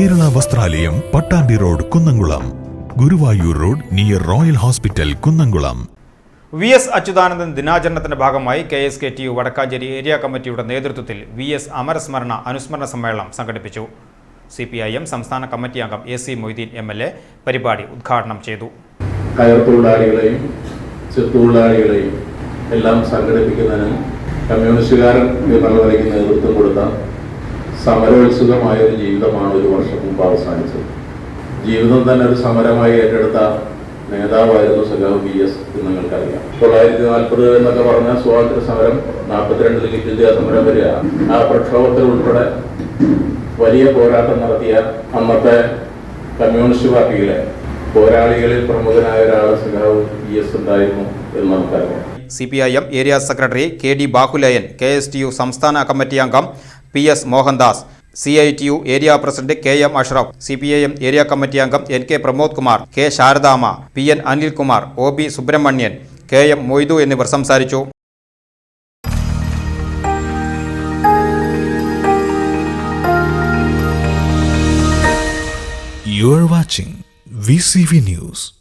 Kerala Vasthralayam Pattambi road Kunnamkulam, Guruvayur road near royal hospital Kunnamkulam. VS. Achuthanandan ദിനാചരണത്തിന്റെ ഭാഗമായി KSKTU Vadakkanchery area കമ്മിറ്റിയുടെ നേതൃത്വത്തിൽ വി.എസ്. അമരസ്മരണ അനുസ്മരണ സമ്മേളനം സംഘടിപ്പിച്ചു. CPIM സംസ്ഥാന കമ്മിറ്റി അംഗം AC മൊയ്തീൻ MLA പരിപാടി ഉദ്ഘാടനം ചെയ്തു. കയർ തൊഴിലാളികളെയും ചെറുതൊഴിലാളികളെയും എല്ലാം സംഘടിപ്പിക്കുന്നതിന് കമ്മ്യൂണിസ്റ്റുകാരൻ എന്നുള്ള നിലയ്ക്ക് നേതൃത്വം കൊടുത്ത സമരോത്സുകമായ ഒരു ജീവിതമാണ് ഒരു വർഷം മുമ്പ് അവസാനിച്ചത്. ജീവിതം തന്നെ ഒരു സമരമായി ഏറ്റെടുത്ത നേതാവായിരുന്നു സഖാവ് VS എന്ന് നിങ്ങൾക്കറിയാം. 1940 എന്നൊക്കെ പറഞ്ഞ സ്വാതന്ത്ര്യ സമരം, 42 ക്വിറ്റ് ഇന്ത്യ സമരം വരിക, ആ പ്രക്ഷോഭത്തിൽ ഉൾപ്പെടെ വലിയ പോരാട്ടം നടത്തിയ അന്നത്തെ കമ്മ്യൂണിസ്റ്റ് പാർട്ടിയിലെ പോരാളികളിൽ പ്രമുഖനായ ഒരാൾ സഖാവ് VS ഉണ്ടായിരുന്നു എന്ന് നമുക്കറിയാം. CPIM area secretary KD Bahulayan, KSTU സംസ്ഥാന കമ്മിറ്റി അംഗം PS Mohandas, CITU area president KM Ashraf, CPIM area committee അംഗം NK Pramod Kumar, K Sharadama, PN Anilkumar, OB Subramanian, KM Moidu എന്നിവർ സംസാരിച്ചു. You are watching VCV News.